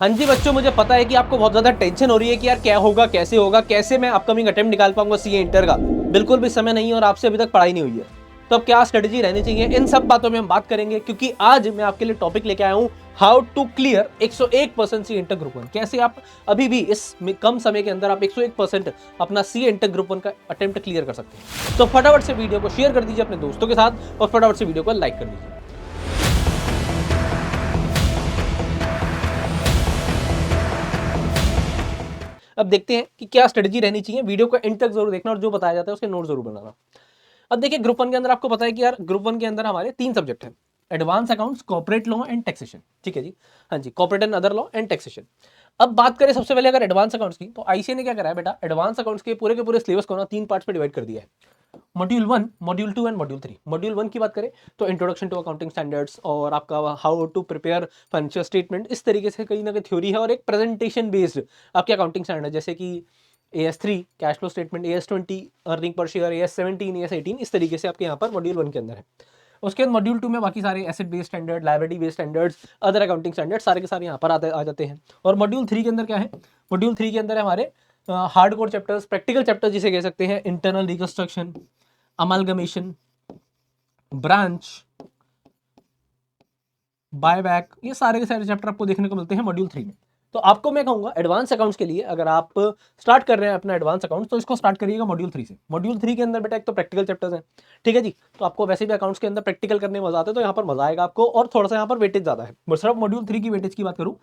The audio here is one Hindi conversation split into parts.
हाँ जी बच्चों, मुझे पता है कि आपको बहुत ज़्यादा टेंशन हो रही है कि यार क्या होगा, कैसे होगा, कैसे मैं अपकमिंग अटेम्प्ट निकाल पाऊंगा सीए इंटर का। बिल्कुल भी समय नहीं है और आपसे अभी तक पढ़ाई नहीं हुई है। तो अब क्या स्ट्रेटजी रहनी चाहिए, इन सब बातों में हम बात करेंगे, क्योंकि आज मैं आपके लिए टॉपिक लेके आया हूँ how to clear 101% C inter group 1। कैसे आप अभी भी इस कम समय के अंदर आप 101% अपना सी इंटर ग्रुप 1 का अटेम्प्ट क्लियर कर सकते हैं। तो फटाफट से वीडियो को शेयर कर दीजिए अपने दोस्तों के साथ और फटाफट से वीडियो को लाइक कर दीजिए। अब देखते हैं कि क्या स्ट्रेटजी रहनी चाहिए। वीडियो को एंड तक जरूर देखना और जो बताया जाता है उसके नोट जरूर बनाना। अब देखिए, ग्रुप 1 के अंदर आपको पता है कि यार ग्रुप 1 के अंदर हमारे 3 सब्जेक्ट हैं, advance accounts, corporate law and taxation. ठीक है जी, हाँ जी, corporate and other law and taxation. अब बात करें सबसे पहले अगर एडवांस अकाउंट्स की, तो आईसीए ने क्या करा है बेटा, एडवांस अकाउंट्स के पूरे सिलेबस को ना 3 पार्ट्स में डिवाइड कर दिया है। Module 1, module 2 and module 3। Module 1 की बात करें तो इंट्रोडक्शन टू अकाउंटिंग स्टैंडर्ड्स और आपका how to prepare financial statement, इस तरीके से कहीं ना कहीं थ्योरी है और एक प्रेजेंटेशन बेस्ड आपके अकाउंटिंग स्टैंडर्ड, जैसे कि AS3 cash flow statement, AS20 earning per share, AS17, AS18, इस तरीके से आपके यहाँ पर मॉड्यूल 1 के अंदर है। उसके बाद मॉड्यूल 2 में बाकी सारे asset based standard, liability based standards, other accounting standard सारे के सारे यहाँ पर आ जाते हैं। और मॉड्यूल 3 के अंदर क्या है, मॉड्यूल 3 के अंदर है हमारे hard core chapters, practical chapters जिसे कह सकते हैं, internal reconstruction, amalgamation, branch, buyback, ये सारे के सारे चैप्टर आपको देखने को मिलते हैं मॉड्यूल 3 में। तो आपको मैं कहूंगा एडवांस अकाउंट्स के लिए, अगर आप स्टार्ट कर रहे हैं अपना एडवांस अकाउंट्स, तो इसको स्टार्ट करिएगा मॉड्यूल 3 से। मॉड्यूल 3 के अंदर बेटा एक तो प्रैक्टिकल चैप्टर्स हैं, ठीक है जी। तो आपको वैसे भी अकाउंट्स के अंदर प्रैक्टिकल करने में मजा आता है, तो यहाँ पर मजा आएगा आपको, और थोड़ा सा यहाँ पर वेटेज ज्यादा है। सिर्फ मॉड्यूल 3 की वेटेज की बात करूँ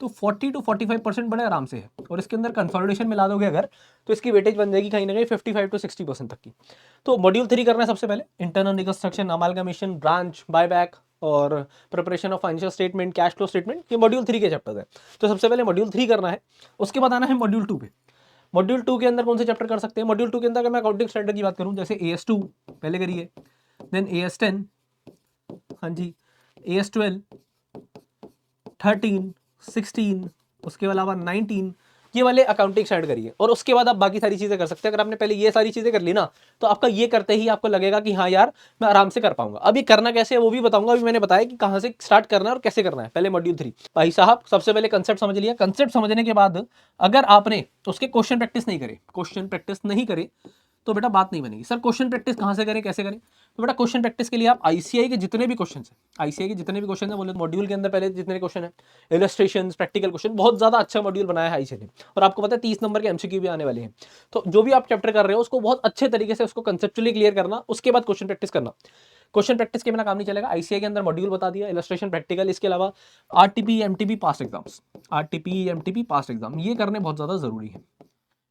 तो 40 to 45% बड़े आराम से है, और इसके अंदर कंसोलिडेशन मिला दोगे अगर, तो इसकी वेटेज बन जाएगी कहीं ना कहीं 55 to 60% तक की। तो मॉड्यूल 3 करना है सबसे पहले, internal reconstruction, amalgamation, branch, buyback और preparation of financial statement, cash flow statement, ये मॉड्यूल 3 के चैप्टर्स हैं। तो सबसे पहले मॉड्यूल 3 करना है, उसके बाद आना है मॉड्यूल 2 पे। मॉड्यूल 2 के अंदर कौन से चैप्टर कर सकते हैं, मॉड्यूल 2 के अंदर अगर मैं अकाउंटिंग स्टैंडर्ड की बात करूं, जैसे AS2 पहले करिए, देन AS10, हाँ जी, AS12, 13, 16, उसके अलावा 19, ये वाले अकाउंटिंग स्टैंडर्ड करिए, और उसके बाद आप बाकी सारी चीजें कर सकते हैं। अगर आपने पहले ये सारी चीजें कर ली ना, तो आपका ये करते ही आपको लगेगा कि हाँ यार मैं आराम से कर पाऊंगा। अब ये करना कैसे है वो भी बताऊंगा। अभी मैंने बताया कि कहाँ से स्टार्ट करना है और कैसे करना है। पहले मॉड्यूल 3 भाई साहब, सबसे पहले कंसेप्ट समझ लिया। कंसेप्ट समझने के बाद अगर आपने उसके क्वेश्चन प्रैक्टिस नहीं करे, क्वेश्चन प्रैक्टिस नहीं करे, तो बेटा बात नहीं बनेगी। सर क्वेश्चन प्रैक्टिस कहाँ से करें, कैसे करें? तो बेटा क्वेश्चन प्रैक्टिस के लिए आप आईसीआई के जितने भी क्वेश्चन हैं, आईसीआई के जितने भी क्वेश्चन हैं, बोले मॉड्यूल के अंदर पहले जितने क्वेश्चन हैं, इलस्ट्रेशन, प्रैक्टिकल क्वेश्चन, बहुत ज्यादा अच्छा मॉड्यूल बनाया है आईसीआई ने। और आपको पता है 30 नंबर के एमसीक्यू भी आने वाले हैं। तो जो भी आप चैप्टर कर रहे हो उसको बहुत अच्छे तरीके से उसको कंसेप्चुअली क्लियर करना, उसके बाद क्वेश्चन प्रैक्टिस करना। क्वेश्चन प्रैक्टिस के बिना काम नहीं चलेगा। आईसीआई के अंदर मॉड्यूल बता दिया, इलस्ट्रेशन, प्रैक्टिकल, इसके अलावा RTP MTP past exams, RTP MTP past exam, ये करने बहुत ज्यादा जरूरी है।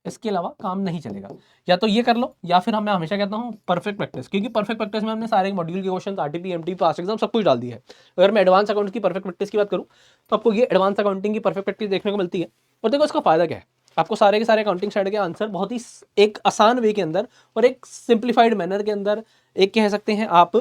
इसके अलावा काम नहीं चलेगा। या तो ये कर लो, या फिर मैं हमेशा कहता हूँ परफेक्ट प्रैक्टिस, क्योंकि परफेक्ट प्रैक्टिस में हमने सारे मॉड्यूल के question, RTP MTP past exam सब कुछ डाल दिया है। अगर मैं एडवांस अकाउंट की परफेक्ट प्रैक्टिस की बात करूँ, तो आपको ये एडवांस अकाउंटिंग की परफेक्ट प्रैक्टिस देखने को मिलती है। और देखो इसका फायदा क्या है, आपको सारे के सारे अकाउंटिंग साइड के आंसर बहुत ही एक आसान वे के अंदर और एक सिंप्लीफाइड मैनर के अंदर, एक कह सकते हैं आप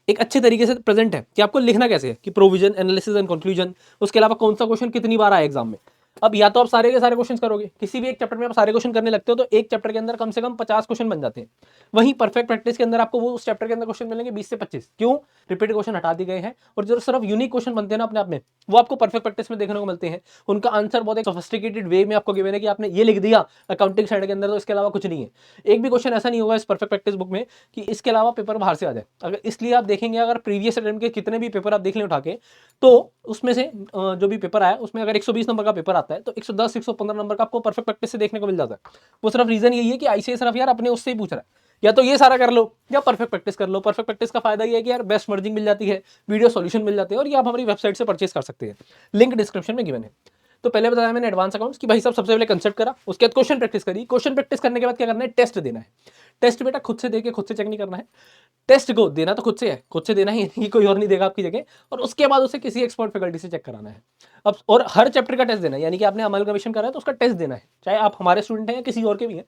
एक अच्छे तरीके से प्रेजेंट है कि आपको लिखना कैसे है, कि प्रोविजन, एनालिसिस एंड कंक्लूजन, उसके अलावा कौन सा क्वेश्चन कितनी बार आया एग्जाम में। अब या तो आप सारे के सारे क्वेश्चन करोगे, किसी भी एक चैप्टर में आप सारे क्वेश्चन करने लगते हो, तो एक चैप्टर के अंदर कम से कम 50 क्वेश्चन बन जाते हैं। वहीं परफेक्ट प्रैक्टिस के अंदर आपको वो उस चैप्टर के अंदर क्वेश्चन मिलेंगे 20 से 25। क्यों? रिपीटेड क्वेश्चन हटा दिए गए हैं, और जो सिर्फ यूनिक क्वेश्चन बनते हैं ना अपने आप में, वो आपको परफेक्ट प्रैक्टिस में देखने को मिलते हैं। उनका आंसर बहुत एक सोफिस्टिकेटेड वे में आपको गिवन है कि आपने ये लिख दिया अकाउंटिंग साइड के अंदर, तो इसके अलावा कुछ नहीं है। एक भी क्वेश्चन ऐसा नहीं होगा इस परफेक्ट प्रैक्टिस बुक में कि इसके अलावा पेपर बाहर से आ जाए। अगर इसलिए आप देखेंगे, अगर प्रीवियस अटेम्प्ट के कितने भी पेपर आप देख लें उठा के, तो उसमें से जो भी पेपर आया उसमें अगर 120 नंबर का पेपर आता है, तो 110 115 नंबर का आपको परफेक्ट प्रैक्टिस से देखने को मिल जाता है। वो सिर्फ रीजन यही है कि आईसीआई सिर्फ यार अपने उससे ही पूछ रहा है, या तो ये सारा कर लो या परफेक्ट प्रैक्टिस कर लो। परफेक्ट प्रैक्टिस का फायदा ये है कि यार बेस्ट मर्जिंग मिल जाती है, वीडियो सॉल्यूशन मिल जाते हैं, और ये आप हमारी वेबसाइट से परचेस कर सकते हैं, लिंक डिस्क्रिप्शन में गिवन है। तो पहले बताया मैंने एडवांस अकाउंट्स की भाई साहब, सबसे पहले कंसेप्ट करा, उसके बाद क्वेश्चन प्रैक्टिस करी। क्वेश्चन प्रैक्टिस करने के बाद क्या करना है, टेस्ट देना है। टेस्ट बेटा खुद से देके खुद से चेक नहीं करना है, टेस्ट को देना तो खुद से है, खुद से देना ही, कोई और नहीं देगा आपकी जगह। और उसके बाद उसे किसी एक्सपर्ट फैकल्टी से चेक कराना है। अब और हर चैप्टर का टेस्ट देना है, यानी कि आपने अमलगमेशन करा है तो उसका टेस्ट देना है, चाहे आप हमारे स्टूडेंट हैं या किसी और के भी हैं।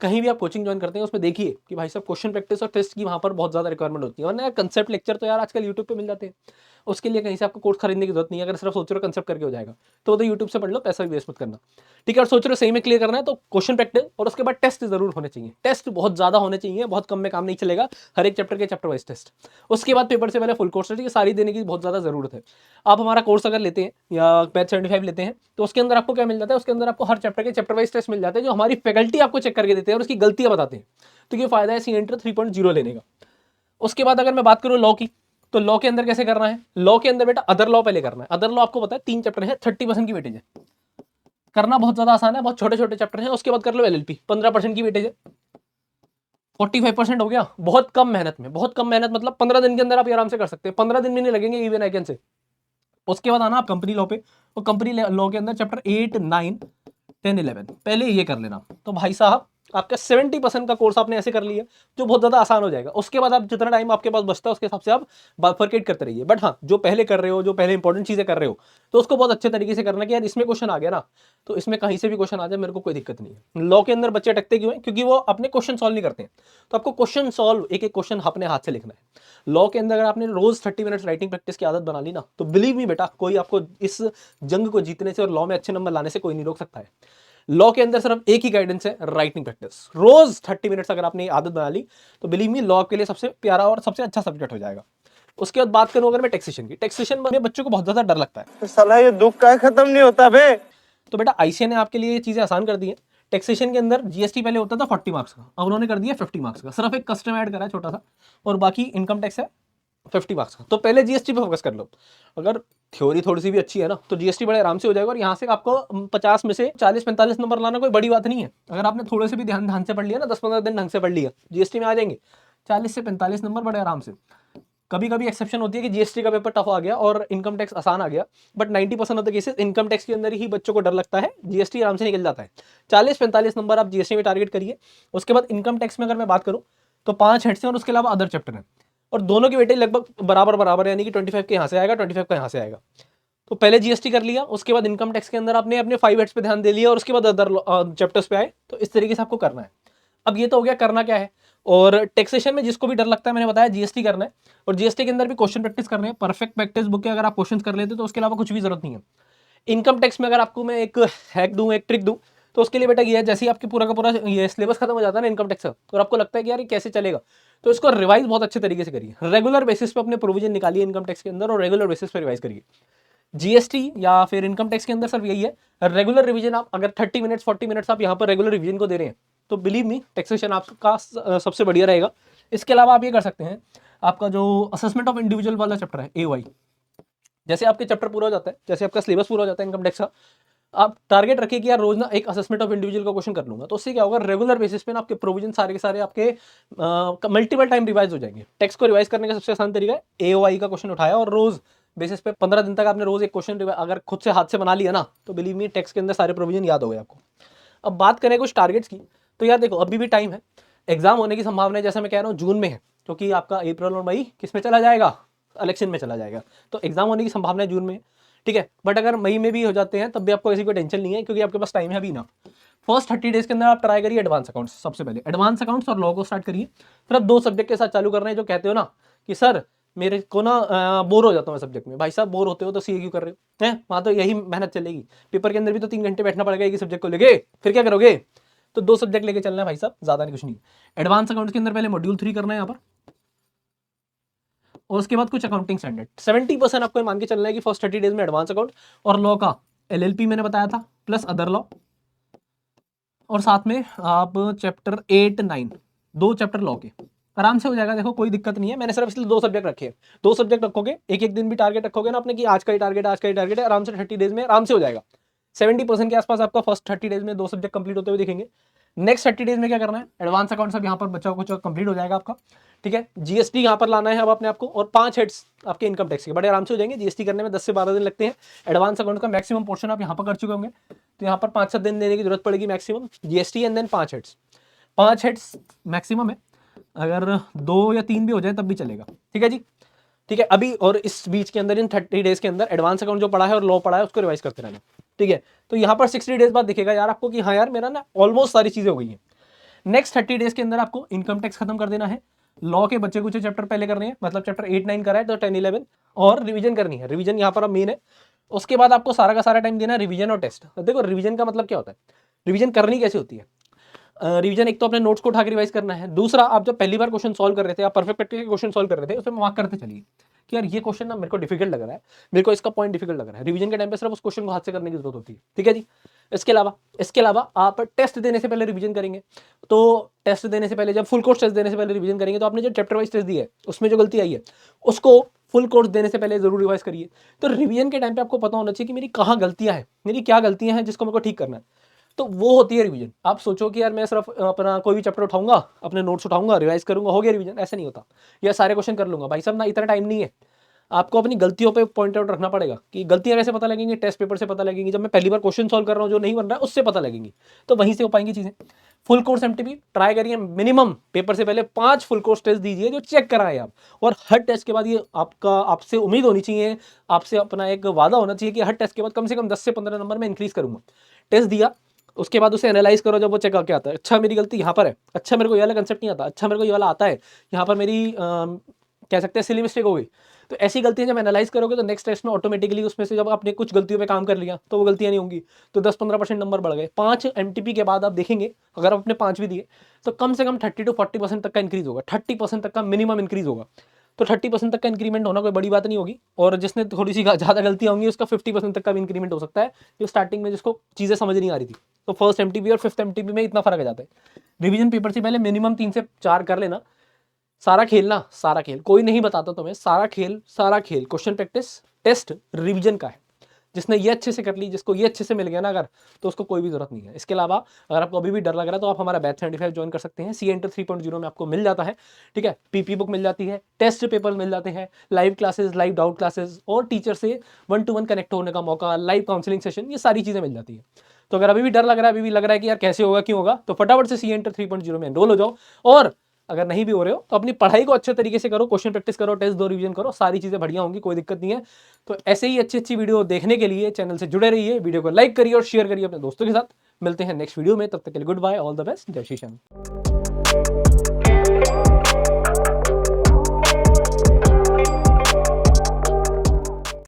कहीं भी आप कोचिंग ज्वाइन करते हैं उसमें देखिए कि भाई साहब क्वेश्चन प्रैक्टिस और टेस्ट की वहाँ पर बहुत ज़्यादा रिक्वायरमेंट होती है, वरना कंसेप्ट लेक्चर तो यार आजकल यूट्यूब पे मिल जाते हैं, उसके लिए कहीं से आपको कोर्स खरीदने की जरूरत नहीं है। अगर सिर्फ सोच रहे हो कंसेप्ट करके हो जाएगा तो वो तो यूट्यूब से पढ़ लो, पैसा भी वेस्ट मत करना, ठीक है। और सोच रहे हो सही में क्लियर करना है तो क्वेश्चन प्रैक्टिस और उसके बाद टेस्ट जरूर होने चाहिए, टेस्ट बहुत ज़्यादा होने चाहिए, बहुत कम में काम नहीं चलेगा, हर एक चैप्टर के चैप्टर वाइज टेस्ट। उसके बाद पेपर से पहले फुल कोर्स टेस्ट, ये सारी देने की बहुत ज़्यादा जरूरत है। आप हमारा कोर्स अगर लेते हैं या बैच 75 लेते हैं तो उसके अंदर आपको क्या मिल जाता है, उसके अंदर आपको हर चैप्टर के चैप्टर वाइज टेस्ट मिल जाते हैं, जो हमारी फैकल्टी आपको चेक करके देते हैं और उसकी गलतियां बताते हैं। तो ये फायदा है सीएंटर 3.0 लेने का। उसके बाद अगर मैं बात करूं लॉ की, तो लॉ के अंदर कैसे करना है, लॉ के अंदर बेटा अदर लॉ पहले करना है। अदर लॉ आपको पता है 3 चैप्टर है, 30% की वेटेज है, करना बहुत ज्यादा आसान है, बहुत छोटे छोटे चैप्टर है। उसके बाद कर लो एलएलपी, 15% की वेटेज है, 45% हो गया। बहुत कम मेहनत में, बहुत कम मेहनत मतलब 15 दिन के अंदर आप आराम से कर सकते हैं, 15 दिन भी नहीं लगेंगे इवन आई कैन से। उसके बाद आना आप कंपनी लॉ पे, तो कंपनी लॉ के अंदर चैप्टर 8, 9, 10, 11 पहले ये कर लेना। तो भाई साहब आपका 70% का कोर्स आपने ऐसे कर लिया जो बहुत ज्यादा आसान हो जाएगा। उसके बाद आप जितना टाइम आपके पास बचता है उसके हिसाब से आप बाइफरकेट करते रहिए। बट हाँ, जो पहले कर रहे हो, जो पहले इंपॉर्टेंट चीजें कर रहे हो, तो उसको बहुत अच्छे तरीके से करना कि यार इसमें क्वेश्चन आ गया ना, तो इसमें कहीं से भी क्वेश्चन आ जाए मेरे को कोई दिक्कत नहीं है। लॉ के अंदर बच्चे अटकते क्यों हैं, क्योंकि वो अपने क्वेश्चन सॉल्व नहीं करते हैं। तो आपको क्वेश्चन सॉल्व, एक एक क्वेश्चन अपने हाथ से लिखना है। लॉ के अंदर अगर आपने रोज 30 मिनट्स राइटिंग प्रैक्टिस की आदत बना ली ना, तो बिलीव मी बेटा, कोई आपको इस जंग को जीतने से और लॉ में अच्छे नंबर लाने से कोई नहीं रोक सकता है। लॉ के अंदर सिर्फ एक ही गाइडेंस है, राइटिंग प्रैक्टिस। रोज 30 मिनट्स अगर आपने आदत बना ली तो बिलीव मी लॉ के लिए सबसे प्यारा और सबसे अच्छा सब्जेक्ट हो जाएगा। उसके बाद बात करूं अगर मैं टैक्सेशन की, टैक्सेशन में बच्चों को बहुत ज्यादा डर लगता है, तो साला ये दुख का खत्म नहीं होता बे। तो बेटा आईसीए ने आपके लिए ये चीजें आसान कर दी है। टैक्सेशन के अंदर जीएसटी पहले होता था 40 मार्क्स का, अब उन्होंने कर दिया 50 मार्क्स का, सिर्फ एक कस्टम ऐड करा है छोटा सा, और बाकी इनकम टैक्स है 50 मार्क्स का। तो पहले जीएसटी पे फोकस कर लो। अगर थ्योरी थोड़ी सी भी अच्छी है ना तो जीएसटी बड़े आराम से हो जाएगा, और यहाँ से आपको 50 में से 40-45 नंबर लाना कोई बड़ी बात नहीं है। अगर आपने थोड़े से भी ध्यान से पढ़ लिया ना, 10-15 दिन ढंग से पढ़ लिया, जीएसटी में आ जाएंगे 40 से 45 नंबर बड़े आराम से। कभी कभी एक्सेप्शन होती है कि जीएसटी का पेपर टफ आ गया और इनकम टैक्स आसान आ गया, but 90% of the cases income tax के अंदर ही बच्चों को डर लगता है, जीएसटी आराम से निकल जाता है। 40-45 नंबर आप जीएसटी में टारगेट करिए। उसके बाद इनकम टैक्स में अगर मैं बात करूं तो 5 हेड्स हैं और उसके अलावा अदर चैप्टर हैं, और दोनों की वेटेज लगभग बराबर बराबर है, यानी कि 25 के यहाँ से आएगा, 25 का यहाँ से आएगा। तो पहले जीएसटी कर लिया, उसके बाद इनकम टैक्स के अंदर आपने अपने 5 हेड्स पे ध्यान दे लिया, और उसके बाद अदर चैप्टर्स पे आए। तो इस तरीके से आपको करना है। अब ये तो हो गया करना क्या है। और टैक्सेशन में जिसको भी डर लगता है, मैंने बताया जीएसटी करना है, और जीएसटी के अंदर भी क्वेश्चन प्रैक्टिस करने हैं। परफेक्ट प्रैक्टिस बुक के अगर आप क्वेश्चन कर लेते तो उसके अलावा कुछ भी जरूरत नहीं है। इनकम टैक्स में अगर आपको मैं एक हैक दूं, एक ट्रिक दूं, तो उसके लिए बेटा ये है, जैसे ही आपके पूरा का पूरा ये सिलेबस खत्म हो जाता है ना इनकम टैक्स का, और आपको लगता है कि यार ये कैसे चलेगा, तो इसको रिवाइज बहुत अच्छे तरीके से करिए। रेगुलर बेसिस पे अपने प्रोविजन निकालिए इनकम टैक्स के अंदर, और रेगुलर बेसिस पे रिवाइज करिए। जीएसटी या फिर इनकम टैक्स के अंदर सिर्फ यही है, रेगुलर रिवीजन। आप अगर 30 मिनट्स 40 मिनट्स आप यहाँ पर रेगुलर रिवीजन को दे रहे हैं, तो बिलीव मी टैक्सेशन आपका सबसे बढ़िया रहेगा। इसके अलावा आप ये कर सकते हैं, आपका जो असेसमेंट ऑफ इंडिविजुअल वाला चैप्टर है AOI, जैसे आपके चैप्टर पूरा हो जाता है, जैसे आपका सिलेबस पूरा हो जाता है इनकम टैक्स का, आप टारगेट रखिए कि यार रोज ना एक असेसमेंट ऑफ इंडिविजुअल का क्वेश्चन कर लूंगा। तो उससे क्या होगा, रेगुलर बेसिस पे ना आपके प्रोविजन सारे के सारे आपके मल्टीपल टाइम रिवाइज हो जाएंगे। टैक्स को रिवाइज करने का सबसे आसान तरीका है AOI का क्वेश्चन उठाया, और रोज बेसिस पे 15 दिन तक आपने रोज एक क्वेश्चन अगर खुद से हाथ से बना लिया ना, तो बिलीव मी टैक्स के अंदर सारे प्रोविजन याद हो गए आपको। अब बात करें कुछ टारगेट्स की, तो यार देखो अभी भी टाइम है, एग्जाम होने की संभावना है, जैसा मैं कह रहा हूँ जून में है, क्योंकि आपका अप्रैल और मई किस में चला जाएगा, इलेक्शन में चला जाएगा। तो एग्जाम होने की संभावना है जून में, ठीक है। बट अगर मई में भी हो जाते हैं तब भी आपको ऐसी कोई टेंशन नहीं है, क्योंकि आपके पास टाइम है अभी ना। फर्स्ट 30 डेज के अंदर आप ट्राई करिए एडवांस अकाउंट्स, सबसे पहले एडवांस अकाउंट्स और लॉ को स्टार्ट करिए। फिर आप 2 सब्जेक्ट के साथ चालू कर रहे हैं, जो कहते हो ना कि सर मेरे को ना बोर हो जाता हूँ सब्जेक्ट में। भाई साहब बोर होते हो तो सीए क्यों कर रहे हो, हैं वहाँ तो यही मेहनत चलेगी। पेपर के अंदर भी तो 3 घंटे बैठना पड़ेगा एक ही सब्जेक्ट को लेके, फिर क्या करोगे। तो 2 सब्जेक्ट लेके चलना है भाई साहब, ज्यादा नहीं, कुछ नहीं। एडवांस अकाउंट्स के अंदर पहले मॉड्यूल 3 करना है यहाँ पर, और उसके बाद कुछ अकाउंटिंग स्टैंडर्ड। 70% आपको मान के चलना है कि फर्स्ट 30 डेज में एडवांस अकाउंट और लॉ का LLP मैंने बताया था, प्लस अदर लॉ, और साथ में आप चैप्टर 8, 9 2 चैप्टर लॉ के आराम से हो जाएगा। देखो कोई दिक्कत नहीं है, मैंने सिर्फ इसलिए 2 सब्जेक्ट रखे हैं। 2 सब्जेक्ट रखोगे, एक एक दिन भी टारगेट रखोगे ना अपने कि आज का ही टारगेट, आज का ही टारगेट है, आराम से 30 डेज में आराम से हो जाएगा। 70% के आसपास आपका फर्स्ट 30 डेज में 2 सब्जेक्ट कंप्लीट होते हुए दिखेंगे। नेक्स्ट 30 डेज में क्या करना है, एडवांस अकाउंट सब यहाँ पर बच्चा कुछ कंप्लीट हो जाएगा आपका, ठीक है। जीएसटी यहाँ पर लाना है अब अपने आपको, और 5 हेड्स आपके इनकम टैक्स के बड़े आराम से हो जाएंगे। जीएसटी करने में 10 से 12 दिन लगते हैं। एडवांस अकाउंट का मैक्सिमम पोर्शन आप यहाँ पर कर चुके होंगे, तो यहाँ पर 5-7 दिन देने की जरूरत पड़ेगी maximum GST, and then 5 heads. 5 heads maximum है, अगर 2 या 3 भी हो जाए तब भी चलेगा, ठीक है जी, ठीक है। अभी और इस बीच के अंदर इन 30 डेज के अंदर एडवांस अकाउंट जो पढ़ा है और लॉ पढ़ा है उसको रिवाइज करते रहना, ठीक है। तो यहाँ पर 60 डेज बाद दिखेगा यार आपको कि हाँ यार मेरा ना ऑलमोस्ट सारी चीजें हो गई हैं। नेक्स्ट 30 डेज के अंदर आपको इनकम टैक्स खत्म कर देना है, लॉ के बच्चे कुछ चैप्टर पहले करने हैं, मतलब चैप्टर 8-9 करा है तो 10-11 और रिवीजन करनी है। रिवीजन यहाँ पर अब मेन है। उसके बाद आपको सारा का सारा टाइम देना है रिवीजन और टेस्ट। देखो रिवीजन का मतलब क्या होता है, रिवीजन करनी कैसे होती है। रिवीजन एक तो अपने नोट्स को उठा के रिवाइज करना है, दूसरा आप जब पहली बार क्वेश्चन सॉल्व कर रहे थे, आप परफेक्ट प्रैक्टिस के क्वेश्चन सॉल्व कर रहे थे, उसमें मार्क करते चलिए कि यार ये क्वेश्चन ना मेरे को डिफिकल्ट लग रहा है, मेरे को इसका पॉइंट डिफिकल्ट लग रहा है। रिवीजन के टाइम पे सिर्फ उस क्वेश्चन को हाथ से करने की जरूरत होती है, ठीक है जी। इसके अलावा आप टेस्ट देने से पहले रिवीजन करेंगे। तो टेस्ट देने से पहले, जब फुल कोर्स टेस्ट देने से पहले रिवीजन करेंगे, तो आपने जो चैप्टर वाइज टेस्ट दिया है उसमें जो गलती आई है उसको फुल कोर्स देने से पहले जरूर रिवाइज करिए। तो रिवीजन के टाइम पे आपको पता होना चाहिए कि मेरी कहाँ गलतियां हैं, मेरी क्या गलतियां हैं जिसको मेरे को ठीक करना है। तो वो होती है रिवीजन। आप सोचो कि यार मैं सिर्फ अपना कोई भी चैप्टर उठाऊंगा, अपने नोट्स उठाऊंगा, रिवाइज करूंगा, हो गया रिवीजन, ऐसा नहीं होता। या सारे क्वेश्चन कर लूंगा, भाई साहब ना, इतना टाइम नहीं है। आपको अपनी गलतियों पे पॉइंट आउट रखना पड़ेगा कि गलतियां कैसे पता लगेंगी, टेस्ट पेपर से पता लगेंगी, जब मैं पहली बार क्वेश्चन सॉल्व कर रहा हूँ जो नहीं बन रहा है उससे पता लगेंगी, तो वहीं से हो पाएंगी चीजें। फुल कोर्स एमटीपी ट्राई करिए, मिनिमम पेपर से पहले 5 फुल कोर्स टेस्ट दीजिए जो चेक कराएं आप। और हर टेस्ट के बाद ये आपसे उम्मीद होनी चाहिए, आपसे अपना एक वादा होना चाहिए कि हर टेस्ट के बाद कम से कम 10 से 15 नंबर में इंक्रीज करूंगा। टेस्ट दिया, उसके बाद उसे एनालाइज करो, जब वो चेक करके आता है, अच्छा मेरी गलती यहाँ पर है, अच्छा मेरे को ये वाला कंसेप्ट नहीं आता, अच्छा मेरे को ये वाला आता है, यहाँ पर मेरी कह सकते हैं सिली मिस्टेक हो गई। तो ऐसी गलतियां जब एनालाइज करोगे तो नेक्स्ट टेस्ट में ऑटोमेटिकली उसमें से जब आपने कुछ गलतियों पे काम कर लिया तो वो गलतियां नहीं होंगी, तो 10-15% नंबर बढ़ गए। 5 एमटीपी के बाद आप देखेंगे अगर आपने 5 भी दिए तो कम से कम 30 to 40% तक का इंक्रीज होगा, 30% तक का मिनिमम इंक्रीज होगा। तो 30% तक का इंक्रीमेंट होना कोई बड़ी बात नहीं होगी, और जिसने थोड़ी सी ज़्यादा गलतियां होंगी उसका 50% तक का भी इंक्रीमेंट हो सकता है, जो स्टार्टिंग में जिसको चीज़ें समझ नहीं आ रही थी। तो फर्स्ट एमटीपी और फिफ्थ एमटीपी में इतना फर्क आ जाता है। रिवीजन पेपर से पहले मिनिमम 3 से 4 कर लेना। सारा खेल ना, सारा खेल कोई नहीं बताता तुम्हें, सारा खेल क्वेश्चन प्रैक्टिस टेस्ट रिवीजन का है। जिसने ये अच्छे से कर ली, जिसको ये अच्छे से मिल गया ना अगर, तो उसको कोई भी जरूरत नहीं है। इसके अलावा अगर आपको अभी भी डर लग रहा है तो आप हमारा बैच 75 ज्वाइन कर सकते हैं। CA Inter 3.0 में आपको मिल जाता है, ठीक है, पीपी बुक मिल जाती है, टेस्ट पेपर मिल जाते हैं, live classes, live doubt classes और टीचर से 1-to-1 कनेक्ट होने का मौका, लाइव काउंसलिंग सेशन, ये सारी चीजें मिल जाती है। तो अगर अभी भी डर लग रहा है, अभी भी लग रहा है कि यार कैसे होगा, क्यों होगा, तो फटाफट से CA Inter 3.0 में एनरोल हो जाओ। और अगर नहीं भी हो रहे हो तो अपनी पढ़ाई को अच्छे तरीके से करो, क्वेश्चन प्रैक्टिस करो, टेस्ट दो, रिवीजन करो, सारी चीजें बढ़िया होंगी, कोई दिक्कत नहीं है। तो ऐसे ही अच्छी अच्छी वीडियो देखने के लिए चैनल से जुड़े रहिए, वीडियो को लाइक करिए और शेयर करिए अपने दोस्तों के साथ। मिलते हैं नेक्स्ट वीडियो में, तब तक के लिए goodbye, all the best, जय श्री श्याम।